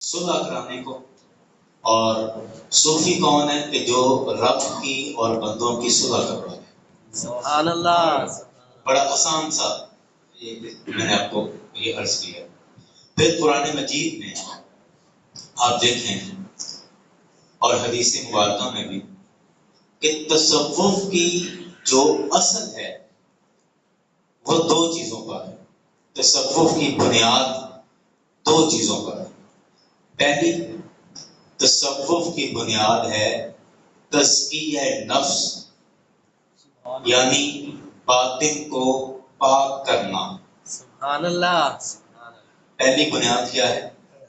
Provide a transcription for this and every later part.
صلح کرانے کو. اور صوفی کون ہے کہ جو رب کی اور بندوں کی صلح کروا ہے. سبحان اللہ. بڑا آسان سا میں نے آپ کو یہ عرض کیا. پھر قرآن مجید میں آپ دیکھیں اور حدیث مبارکہ میں بھی کہ تصوف کی جو اصل ہے وہ دو چیزوں پر ہے. تصوف کی بنیاد دو چیزوں پر ہے. پہلی تصوف کی بنیاد ہے تزکیہ نفس، یعنی باطن کو پاک کرنا. سبحان اللہ. پہلی بنیاد کیا ہے؟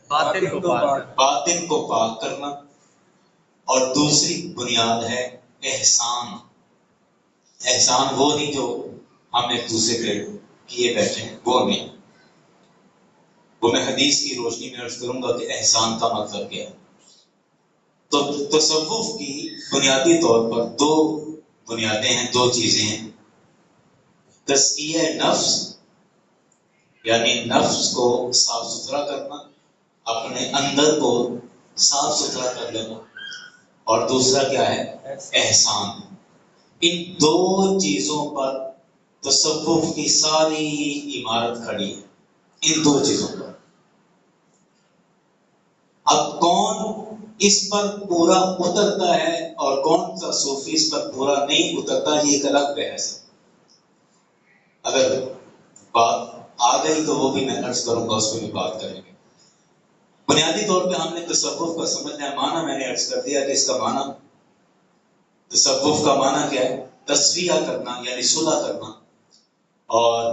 باطن کو پاک کرنا. اور دوسری بنیاد ہے احسان. احسان وہ نہیں جو ہم ایک دوسرے پہ کیے بیٹھے ہیں، وہ نہیں. وہ میں حدیث کی روشنی میں عرض کروں گا کہ احسان کا مطلب کیا ہے. تو تصوف کی بنیادی طور پر دو بنیادیں ہیں، دو چیزیں ہیں. تزکیہ نفس یعنی نفس کو صاف ستھرا کرنا، اپنے اندر کو صاف ستھرا کر لینا. اور دوسرا کیا ہے؟ احسان. ان دو چیزوں پر تصوف کی ساری عمارت کھڑی ہے، ان دو چیزوں پر. اب کون اس پر پورا اترتا ہے اور کون سا صوفی اس پر پورا نہیں اترتا، یہ ایک الگ بحث ہے. اگر بات آ گئی تو وہ بھی میں عرض کروں گا، اس پہ بھی بات کریں گے. بنیادی طور پہ ہم نے تصوف کا سمجھنا ہے. معنی میں نے عرض کر دیا کہ اس کا معنی، تصوف کا معنی کیا ہے؟ تصفیہ کرنا یعنی صلح کرنا. اور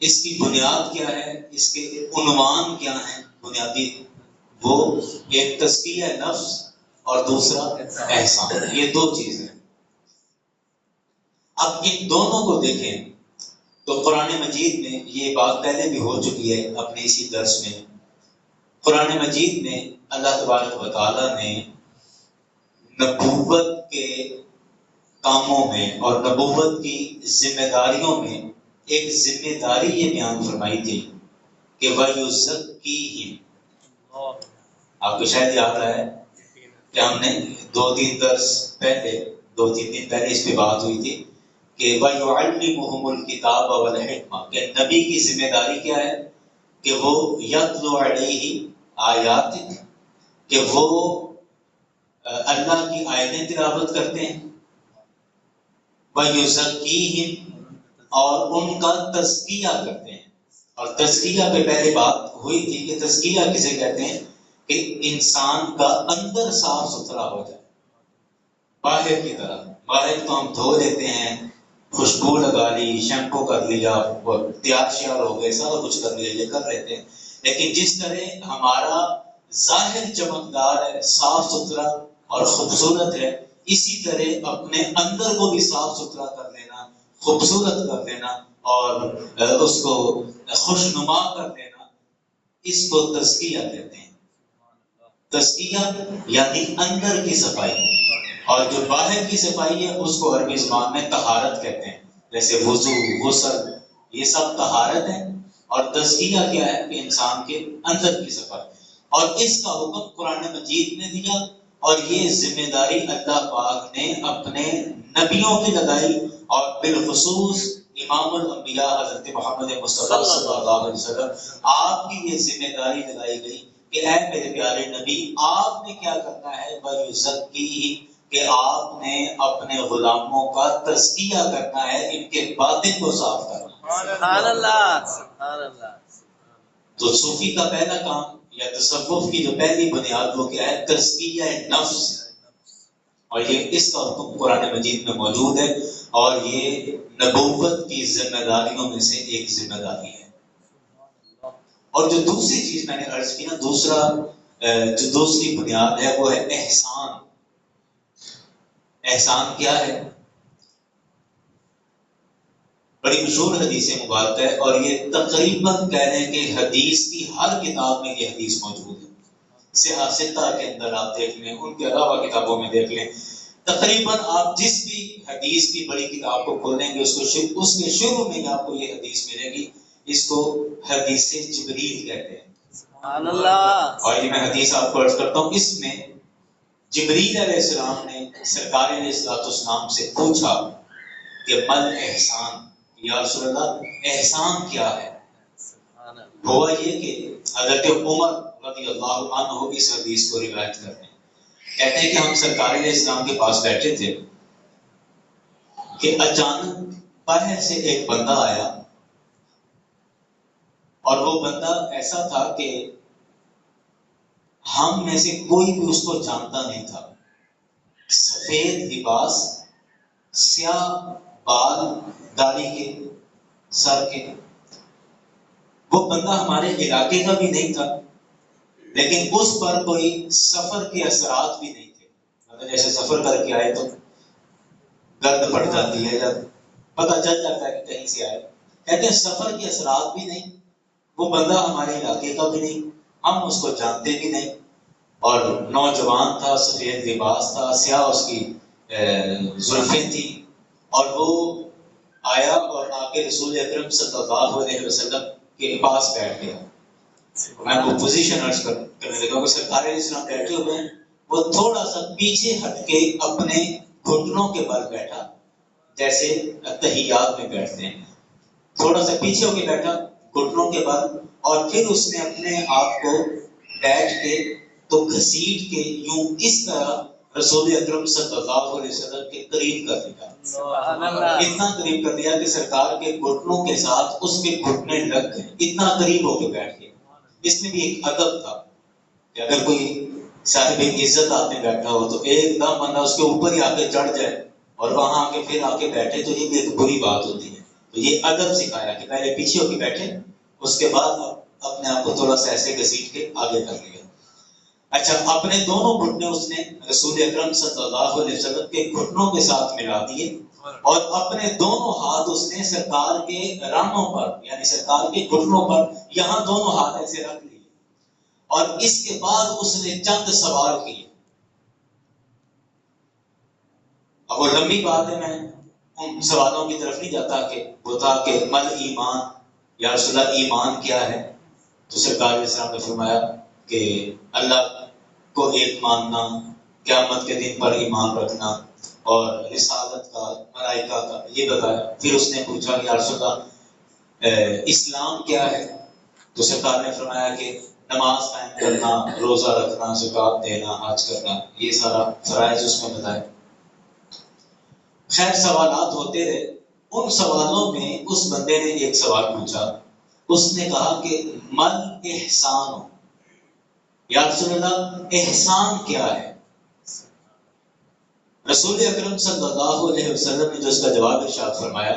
اس کی بنیاد کیا ہے، اس کے عنوان کیا ہیں بنیادی؟ وہ ایک تزکیہ نفس اور دوسرا احسان. یہ دو چیزیں. اب ان دونوں کو دیکھیں تو قرآن مجید میں یہ بات پہلے بھی ہو چکی ہے اپنے اسی درس میں. قرآن مجید میں اللہ تبارک و تعالیٰ نے نبوت کے کاموں میں اور نبوت کی ذمہ داریوں میں ایک ذمہ داری یہ بیان فرمائی تھی کہ وَيُزَكِّيهِمْ. آپ کو شاید یاد ہے کہ ہم نے دو تین دن پہلے اس پہ بات ہوئی تھی کہ وَيُعَلِّمُهُمُ الْكِتَابَ وَالْحِكْمَةَ، کہ نبی کی ذمہ داری کیا ہے کہ وہ یتلو علیہ آیات، کہ وہ اللہ کی آیتیں تلاوت کرتے ہیں. وَيُزَكِّيهِمْ، اور ان کا تزکیہ کرتے ہیں. اور تزکیہ پہ پہلے بات ہوئی تھی کہ تزکیہ کسے کہتے ہیں؟ کہ انسان کا اندر صاف ستھرا ہو جائے، باہر کی طرح. باہر تو ہم دھو لیتے ہیں، خوشبو لگا لی، شیمپو کر لیا، تیار شیار ہو گئے، سارا کچھ کر لیا، یہ کر رہتے ہیں. لیکن جس طرح ہمارا ظاہر چمکدار ہے، صاف ستھرا اور خوبصورت ہے، اسی طرح اپنے اندر کو بھی صاف ستھرا کر لینا، خوبصورت کر لینا اور اس کو خوشنما کر لینا، اس کو تزکیہ کہتے ہیں. تزکیہ یعنی اندر کی صفائی. اور جو باہر کی صفائی ہے اس کو عربی زبان میں طہارت کہتے ہیں. جیسے وضو، غسل، یہ سب طہارت ہے. اور تزکیہ کیا ہے؟ کہ انسان کے اندر کی صفائی. اور اس کا حکم قرآن مجید نے دیا، اور یہ ذمہ داری اللہ پاک نے اپنے نبیوں کی لگائی. اور بالخصوص امام الانبیاء حضرت محمد مصطفیٰ صلی اللہ علیہ وسلم، آپ کی یہ ذمہ داری لگائی گئی کہ اے میرے پیارے نبی، آپ نے کیا کرنا ہے؟ وَيُزَكِّيهِمْ، کہ آپ نے اپنے غلاموں کا تزکیہ کرنا ہے، ان کے باطن کو صاف کرنا. سبحان اللہ. سبحان اللہ. تو صوفی کا پہلا کام یا تصوف کی جو پہلی بنیاد وہ کیا ہے؟ تزکیہ نفس. اور یہ اس کا حکم قرآن مجید میں موجود ہے، اور یہ نبوت کی ذمہ داریوں میں سے ایک ذمہ داری ہے. اور جو دوسری چیز میں نے عرض کی نا، جو دوسری بنیاد ہے وہ ہے احسان. احسان کیا ہے؟ بڑی مشہور حدیث مبارک ہے، اور یہ تقریباً کہہ رہے ہیں کہ حدیث کی ہر کتاب میں یہ حدیث موجود ہے. صحاح ستہ کے اندر آپ دیکھ لیں، ان کے علاوہ کتابوں میں دیکھ لیں، تقریباً آپ جس بھی حدیث کی بڑی کتاب کو کھولیں گے اس کے شروع میں آپ کو یہ حدیث ملے گی. اس کو حدیث جبریل کہتے ہیں. سبحان اللہ. اور یہ میں حدیث آپ کو عرض کرتا ہوں، اس میں جبریل علیہ السلام نے سرکار علیہ السلام سے پوچھا کہ مل احسان، یا رسول اللہ احسان کیا ہے؟ سبحان اللہ. ہوا یہ کہ حضرت عمر رضی اللہ عنہ اس حدیث کو روایت کرتے ہیں، کہتے ہیں کہ ہم سرکار علیہ السلام کے پاس بیٹھے تھے کہ اچانک باہر سے ایک بندہ آیا، اور وہ بندہ ایسا تھا کہ ہم میں سے کوئی بھی اس کو جانتا نہیں تھا، سفید لباس، سیاہ بال، داڑھی کے، سر کے. وہ بندہ ہمارے علاقے کا بھی نہیں تھا، لیکن اس پر کوئی سفر کے اثرات بھی نہیں تھے. مطلب جیسے سفر کر کے آئے تو گرد پڑ جاتی ہے یا پتہ چل جاتا ہے کہ کہیں سے آئے. کہتے ہیں سفر کے اثرات بھی نہیں، وہ بندہ ہمارے علاقے کا بھی نہیں، ہم اس کو جانتے بھی نہیں، اور نوجوان تھا، سفید لباس تھا، سیاہ اس کی زلفیں تھی. اور وہ آیا اور آ کے رسول اکرم صلی اللہ علیہ وسلم کے پاس بیٹھ گیا. میں وہ پوزیشن عرض کرنے لگا کہ سرکار علیہ السلام بیٹھے ہوئے ہیں، وہ تھوڑا سا پیچھے ہٹ کے اپنے گھٹنوں کے بل بیٹھا، جیسے تحیات میں بیٹھتے ہیں. تھوڑا سا پیچھے ہو کے بیٹھا گھٹنوں کے بل، اور پھر اس نے اپنے آپ کو بیٹھ کے تو گھسیٹ کے یوں اس طرح رسول اکرم صلی اللہ علیہ وسلم کے قریب کر دیا. سبحان اللہ. اتنا قریب کر دیا کہ سرکار کے گھٹنوں کے ساتھ اس کے گھٹنے لگ گئے، اتنا قریب ہو کے بیٹھ گئے. اس میں بھی ایک ادب تھا کہ اگر کوئی صاحب عزت آدمی بیٹھا ہو تو ایک دم بندہ اس کے اوپر ہی آ کے چڑھ جائے اور وہاں آ کے پھر آ کے بیٹھے، تو یہ بھی ایک بری بات ہوتی ہے. تو یہ ادب سکھایا کہ پہلے پیچھے ہو کے بیٹھے، اس کے بعد اپنے آپ کو تھوڑا سا ایسے گھسیٹ کے آگے کر لیا. اچھا، اپنے دونوں گھٹنے اس نے رسول اکرم صلی اللہ علیہ وسلم کے گھٹنوں کے ساتھ ملا دیے، اور اپنے دونوں ہاتھ اس نے سرکار کے رانوں پر، یعنی سرکار کے گھٹنوں پر یہاں دونوں ہاتھ ایسے رکھ لیے، اور اس کے بعد اس نے چند سوال کیے. اب وہ لمبی بات ہے، میں ان سوالوں کی طرف نہیں جاتا. کہ وہ تھا کہ مل ایمان، یا رسول اللہ ایمان کیا ہے؟ تو سرکار علیہ السلام نے فرمایا کہ اللہ کو ایک ماننا، قیامت کے دن پر ایمان رکھنا، اور رسالت کا، ملائکہ کا، یہ بتایا. پھر اس نے پوچھا کہ یا رسول اللہ اسلام کیا ہے؟ تو سرکار نے فرمایا کہ نماز قائم کرنا، روزہ رکھنا، زکوٰۃ دینا، حج کرنا، یہ سارا فرائض اس میں بتایا. خیر سوالات ہوتے رہے. ان سوالوں میں اس بندے نے ایک سوال پوچھا. اس نے کہا کہ من احسان ہو، یا رسول اللہ احسان کیا ہے؟ رسول اکرم صلی اللہ علیہ وسلم نے جو اس کا جواب ارشاد فرمایا،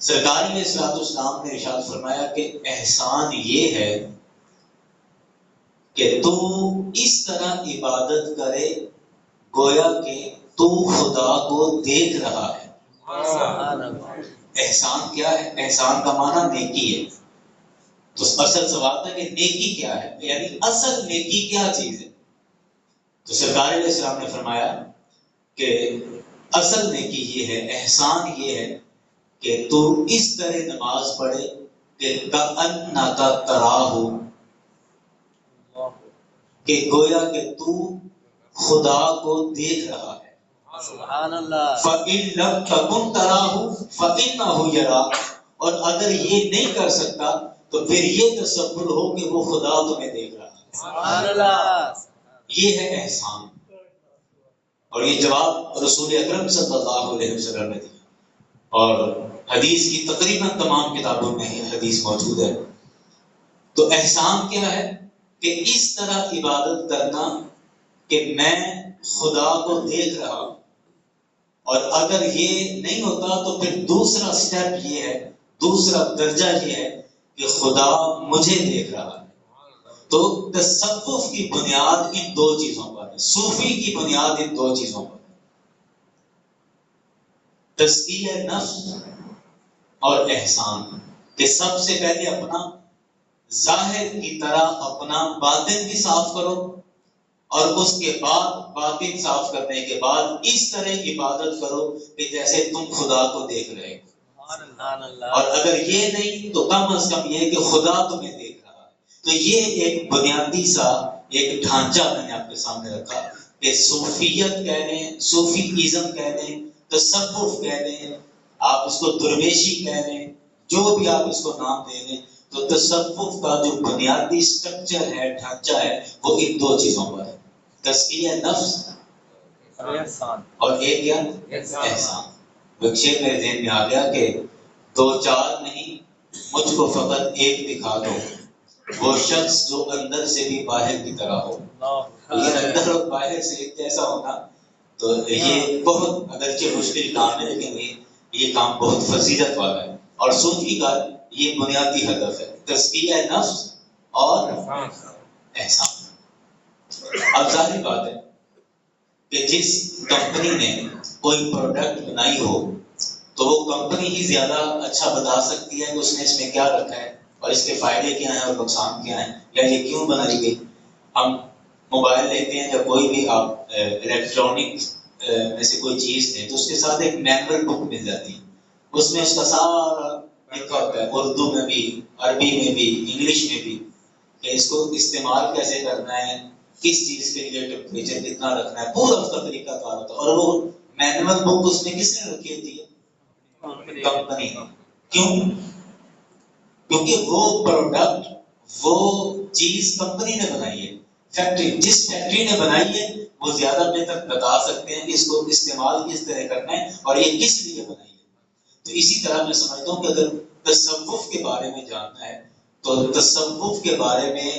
سرکار علیہ السلام نے ارشاد فرمایا کہ احسان یہ ہے کہ تو اس طرح عبادت کرے گویا کہ تو خدا کو دیکھ رہا ہے. سبحان اللہ. احسان کیا ہے؟ احسان کا معنی نیکی ہے. تو اصل سوال تھا کہ نیکی کیا ہے، یعنی اصل نیکی کیا چیز ہے؟ تو سرکار علیہ السلام نے فرمایا کہ اصل نیکی یہ ہے، احسان یہ ہے کہ تو اس طرح نماز پڑھے کہ کأنک تراہ، کہ گویا کہ تو خدا کو دیکھ رہا ہے. سبحان اللہ. فَإِن لَمْ تَكُنْ تَرَاهُ فَإِنَّهُ يَرَاكَ. اور اگر یہ نہیں کر سکتا تو پھر یہ تصور ہو کہ وہ خدا تمہیں دیکھ رہا ہے. سبحان اللہ. یہ ہے احسان. اور یہ جواب رسول اکرم صلی اللہ علیہ وسلم نے دیا، اور حدیث کی تقریباً تمام کتابوں میں یہ حدیث موجود ہے. تو احسان کیا ہے؟ کہ اس طرح عبادت کرنا کہ میں خدا کو دیکھ رہا ہوں. اور اگر یہ نہیں ہوتا تو پھر دوسرا سٹیپ یہ ہے، دوسرا درجہ یہ ہے کہ خدا مجھے دیکھ رہا ہے. تو تصوف کی بنیاد ان دو چیزوں پر ہے، صوفی کی بنیاد ان دو چیزوں پر ہے، تزکیہ نفس اور احسان. کہ سب سے پہلے اپنا ظاہر کی طرح اپنا باطن بھی صاف کرو، اور اس کے بعد باطن صاف کرنے کے بعد اس طرح عبادت کرو کہ جیسے تم خدا کو دیکھ رہے ہو. سبحان اللہ. اور اگر یہ نہیں تو کم از کم یہ کہ خدا تمہیں دیکھ رہا ہے. تو تو یہ ایک بنیادی سا ایک ڈھانچہ میں نے آپ کے سامنے رکھا کہ صوفیت کہہ لیں، صوفی ازم کہہ لیں، تصوف کہہ لیں، آپ اس کو درویشی کہہ لیں، جو بھی آپ اس کو نام دے لیں، تو تصوف کا جو بنیادی سٹرکچر ہے، ڈھانچہ ہے، وہ ان دو چیزوں پر ہے، تزکیہ نفس احسان اور ایک کیا احسان۔ وہ شعر میرے ذہن میں آ گیا کہ دو چار نہیں، مجھ کو فقط ایک دکھا دو، وہ شخص جو اندر سے بھی باہر کی طرح ہو۔ یہ اندر اور باہر سے ایک جیسا ہونا، تو یہ بہت اگرچہ مشکل کام ہے، لیکن یہ کام بہت فضیلت والا ہے، اور صوفی کا یہ بنیادی ہدف ہے، تزکیہ نفس اور احسان۔ اب ظاہر بات ہے کہ جس کمپنی نے کوئی پروڈکٹ بنائی ہو تو وہ کمپنی ہی زیادہ اچھا بتا سکتی ہے کہ اس نے اس میں کیا رکھا ہے اور اس کے فائدے کیا ہیں اور نقصان کیا ہیں، یا یہ کیوں بنائی گئی۔ ہم موبائل لیتے ہیں یا کوئی بھی آپ الیکٹرانک میں سے کوئی چیز لیں تو اس کے ساتھ ایک مینول بک مل جاتی ہے، اس میں اس کا سارا لکھا ہوتا ہے، اردو میں بھی، عربی میں بھی، انگلش میں بھی، کہ اس کو استعمال کیسے کرنا ہے، کس چیز کے لیے ٹیمپریچر کتنا رکھنا ہے، پورا اس کا طریقہ کار ہوتا ہے۔ اور وہ مینول بک اس میں کس نے رکھی ہوتی ہے؟ کمپنی نے۔ کیوں؟ کیونکہ وہ پروڈکٹ، وہ چیز کمپنی نے بنائی ہے، فیکٹری، جس فیکٹری نے بنائی ہے وہ زیادہ بہتر بتا سکتے ہیں کہ اس کو استعمال کس طرح کرنا ہے اور یہ کس لیے بنائی ہے۔ تو اسی طرح میں سمجھتا ہوں کہ اگر تصوف کے بارے میں جاننا ہے تو تصوف کے بارے میں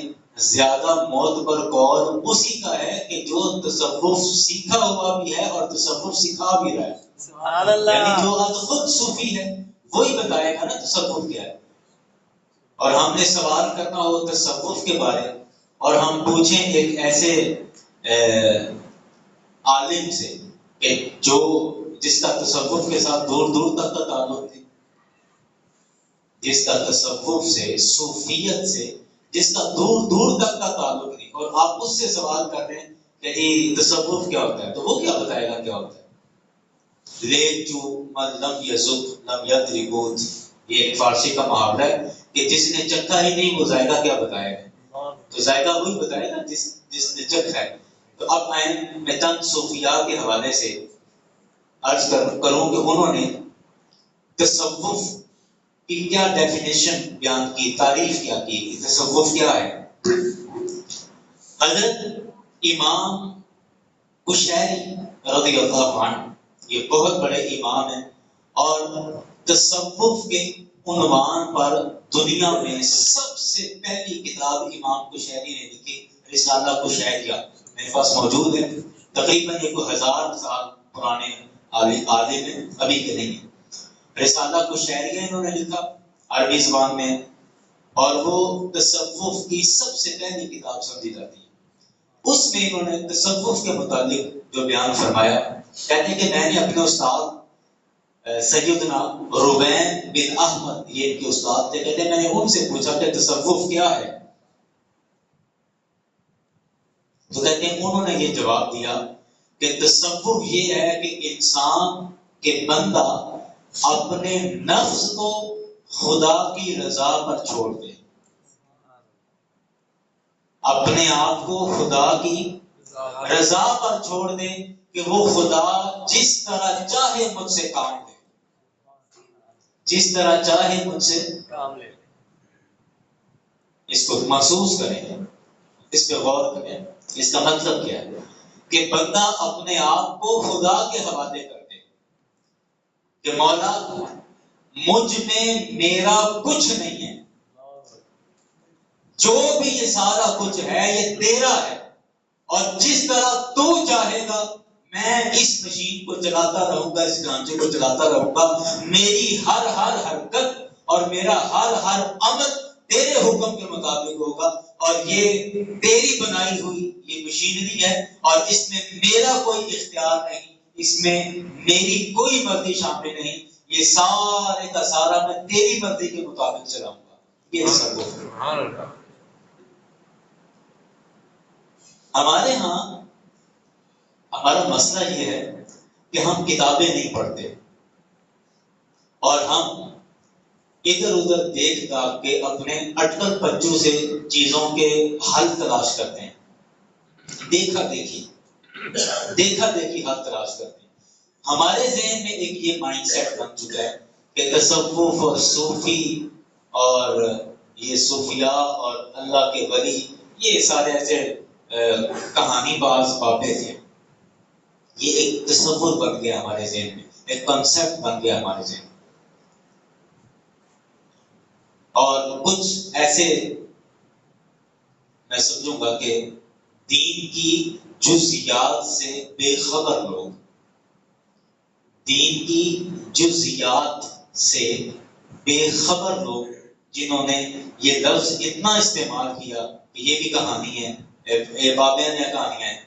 زیادہ معتبر قول اسی کا ہے کہ جو تصوف سیکھا ہوا بھی ہے اور تصوف سکھا بھی رہا ہے۔ سبحان اللہ، یعنی جو آج خود صوفی ہے وہی بتائے گا نا تصوف کیا ہے۔ اور ہم نے سوال کرنا ہو تصوف کے بارے اور ہم پوچھیں ایک ایسے عالم سے کہ جس کا تصوف کے ساتھ دور دور تک کا تعلق تھی، جس کا تصوف سے، صوفیت سے جس کا دور دور تک کا تعلق نہیں، اور آپ اس سے سوال کر رہے ہیں کہ جی تصوف کیا ہوتا ہے، تو وہ کیا بتائے گا کیا ہوتا ہے؟ لیچو من لم یذق لم یدری بود، یہ ایک فارسی کا محاورہ ہے کہ جس نے چکھا ہی نہیں وہ ذائقہ کیا بتائے گا، تو ذائقہ وہی بتائے گا جس نے چکھا ہے۔ تو اب میں چند صوفیاء کے حوالے سے عرض کروں کہ انہوں نے تصوف کی کیا ڈیفینیشن بیان کی، تعریف کیا کی، تصوف کیا ہے۔ حضرت امام قشیری رضی اللہ عنہ، یہ بہت بڑے امام ہیں، اور تصوف کے عنوان پر دنیا میں سب سے پہلی کتاب امام قشیری نے لکھی، رسالہ قشیریہ، میرے پاس موجود ہے، تقریباً یہ کوئی 1000 سال پرانے عالم ہیں، ابھی کے نہیں ہیں۔ رسالہ قشیریہ انہوں نے لکھا عربی زبان میں، اور وہ تصوف کی سب سے پہلی کتاب سمجھی جاتی ہے۔ اس میں انہوں نے تصوف کے متعلق جو بیان فرمایا، کہتے ہیں کہ میں نے اپنے استاد سیدنا روبین بن احمد، یہ ان کے استاد تھے، کہتے ہیں میں نے ان سے پوچھا کہ تصوف کیا ہے، تو کہتے ہیں انہوں نے یہ جواب دیا کہ تصوف یہ ہے کہ انسان کے بندہ اپنے نفس کو خدا کی رضا پر چھوڑ دے، اپنے آپ کو خدا کی رضا پر چھوڑ دے کہ وہ خدا جس طرح چاہے مجھ سے کام لے، جس طرح چاہے مجھ سے کام لے۔ اس کو محسوس کریں، اس پہ غور کریں، اس کا مطلب کیا ہے کہ بندہ اپنے آپ کو خدا کے حوالے کر دے کہ مولا مجھ میں میرا کچھ نہیں ہے، جو بھی یہ سارا کچھ ہے یہ تیرا ہے، اور جس طرح تو چاہے گا میں اس مشین کو چلاتا رہوں گا، اس ڈھانچے کو چلاتا رہوں گا، میری ہر حرکت اور میرا ہر عمل تیرے حکم کے مطابق ہوگا، اور یہ تیری بنائی ہوئی یہ مشینری ہے، اور اس میں میرا کوئی اختیار نہیں، اس میں میری کوئی مرضی شامل نہیں، یہ سارے کا سارا میں تیری مرضی کے مطابق چلاؤں گا۔ یہ تصوف۔ ہمارے ہاں ہمارا مسئلہ یہ ہے کہ ہم کتابیں نہیں پڑھتے، اور ہم ادھر ادھر دیکھ داکھ کے اپنے اٹکل پچو سے چیزوں کے حل تلاش کرتے ہیں. دیکھا دیکھی حل تلاش کرتے ہیں. ہمارے ذہن میں ایک یہ مائنڈ سیٹ بن چکا ہے کہ تصوف اور صوفی اور یہ صوفیاء اور اللہ کے ولی یہ سارے ایسے کہانی باز باتیں تھے. یہ ایک تصور بن گیا ہمارے ذہن میں، ایک کنسیپٹ بن گیا ہمارے ذہن میں. اور کچھ ایسے میں سمجھوں گا کہ دین کی جزیات سے بے خبر لوگ، دین کی جزیات سے بے خبر لوگ جنہوں نے یہ لفظ اتنا استعمال کیا کہ یہ بھی کہانی ہے، یہ بابیانیہ کہانیاں ہیں،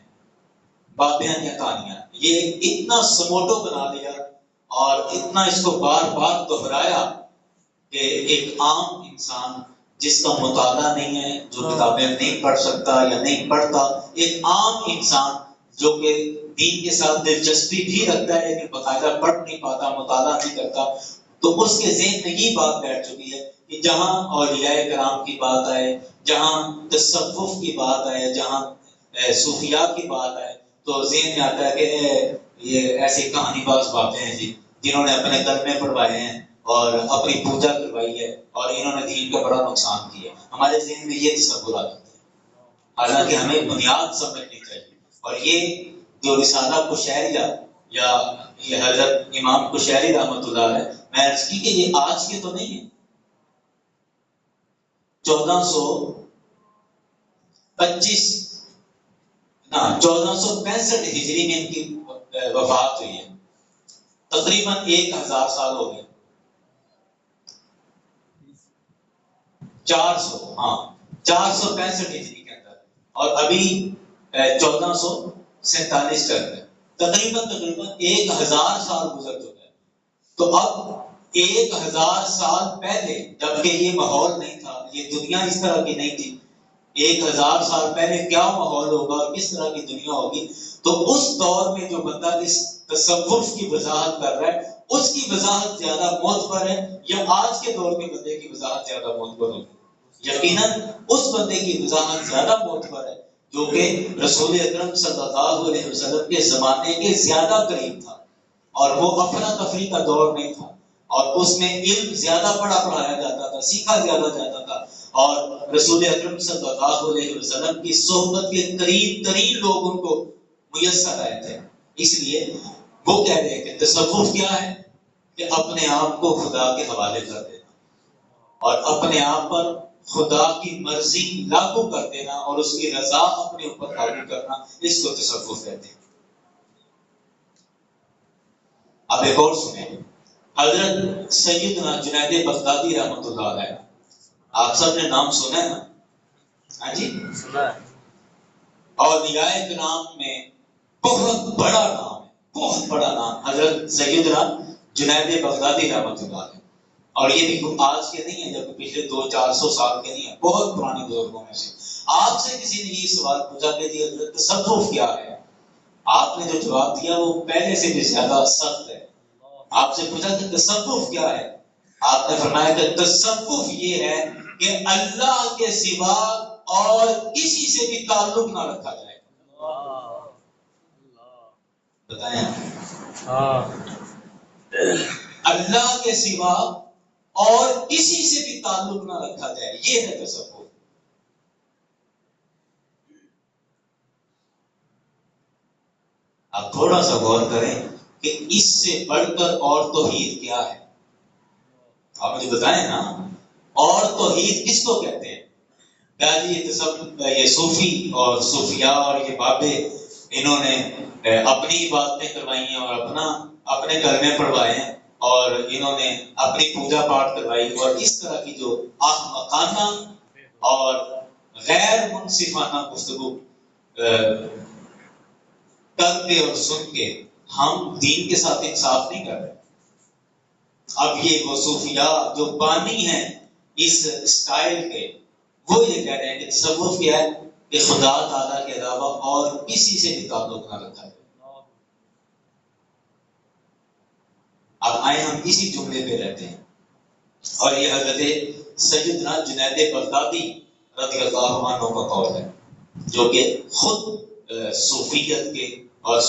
بابیانیہ کہانیاں، یہ اتنا سموٹو بنا لیا اور اتنا اس کو بار بار دہرایا کہ ایک عام انسان جس کا مطالعہ نہیں ہے، جو کتابیں نہیں پڑھ سکتا یا نہیں پڑھتا، ایک عام انسان جو کہ دین کے ساتھ دلچسپی بھی رکھتا ہے لیکن باقاعدہ پڑھ نہیں پاتا، مطالعہ نہیں کرتا، تو اس کے ذہن میں یہ بات بیٹھ چکی ہے کہ جہاں اولیاء کرام کی بات آئے، جہاں تصوف کی بات آئے، جہاں صوفیاء کی بات آئے، تو ذہن میں آتا ہے کہ یہ ایسی کہانی باز باتیں ہیں جی، جنہوں نے اپنے کلمے پڑھوائے ہیں اور اپنی پوجا کروائی ہے اور انہوں نے دین کا بڑا نقصان کیا. ہمارے ذہن میں یہ تصور آ جاتا ہے. حالانکہ ہمیں بنیاد سمجھنی چاہیے. اور یہ جو رسالہ قشیریہ یا یہ حضرت امام قشیری رحمۃ اللہ علیہ، میں عرض کی کہ یہ آج کے تو نہیں ہے، 1465 ہجری میں ان کی وفات ہوئی ہے. تقریباً 1000 سال ہو گئے. 465 ہجری کے اندر، اور ابھی 1447 چل رہا ہے. تقریباً 1000 سال گزر چکے ہیں. تو اب 1000 سال پہلے جبکہ یہ ماحول نہیں تھا، یہ دنیا اس طرح کی نہیں تھی، 1000 سال پہلے کیا ماحول ہوگا اور کس طرح کی دنیا ہوگی. تو اس دور میں جو بندہ اس تصوف کی وضاحت کر رہا ہے، اس کی وضاحت زیادہ معتبر ہے یا آج کے دور کے بندے کی وضاحت زیادہ معتبر ہوگی؟ یقیناً اس بندے کی وضاحت زیادہ معتبر ہے جو کہ رسول اکرم صلی اللہ علیہ وسلم کے زمانے کے زیادہ قریب تھا، اور وہ افراتفری کا دور نہیں تھا، اور اس میں علم زیادہ پڑھایا جاتا تھا، سیکھا زیادہ جاتا تھا، اور رسول اکرم صلی اللہ علیہ وسلم کی صحبت کے قریب ترین لوگ ان کو میسر آئے تھے. اس لیے وہ کہہ رہے ہیں کہ تصوف کیا ہے؟ کہ اپنے آپ کو خدا کے حوالے کر دینا اور اپنے آپ پر خدا کی مرضی لاگو کر دینا اور اس کی رضا اپنے اوپر لاگو کرنا، اس کو تصوف کہتے ہیں. اب ایک اور سنیں، حضرت سیدنا جنید بغدادی رحمۃ اللہ علیہ، آپ سب نے نام سنا ہے نا؟ ہاں جی سنا ہے. اولیاء کرام میں بہت بڑا نام ہے، بہت بڑا نام حضرت سیدنا جنید بغدادی رحمۃ اللہ علیہ. اور یہ بھی آج کے نہیں ہے، جب پچھلے 200-400 سال کے نہیں ہے، بہت پرانے بزرگوں میں سے. آپ سے کسی نے یہ سوال پوچھا کہ یہ تصوف کیا ہے، آپ نے جو جواب دیا وہ پہلے سے بھی زیادہ سخت ہے. آپ سے پوچھا کہ تصوف کیا ہے، آپ نے فرمایا کہ تصوف یہ ہے کہ اللہ کے سوا اور کسی سے بھی تعلق نہ رکھا جائے. بتائیں، اللہ کے سوا اور کسی سے بھی تعلق نہ رکھا جائے، یہ ہے تصوف. آپ تھوڑا سا غور کریں کہ اس سے بڑھ کر اور توحید کیا ہے. آپ مجھے بتائیں نا، اور توحید کس کو کہتے ہیں؟ کیا جی یہ صوفی اور صوفیاء اور یہ بابے انہوں نے اپنی عبادتیں کروائی ہیں اور اپنے کلمے پڑھوائے ہیں اور انہوں نے اپنی پوجا پاٹ کروائی، اور اس طرح کی جو احمقانہ اور غیر منصفانہ گفتگو کر کے اور سن کے ہم دین کے ساتھ انصاف نہیں کر رہے. اب یہ وہ صوفیاء جو بانی ہیں اس اسٹائل کے، وہ یہ کہہ رہے ہیں کہ تصوف کیا ہے کہ خدا تعالیٰ کے علاوہ اور کسی سے بھی تعلق نہ رکھا جائے. اب آئے ہم اسی جملے پہ رہتے ہیں اور یہ حضرت سیدنا جنید بغدادی رضی اللہ عنہ کا قول ہے، جو کہ خود صوفیت کے اور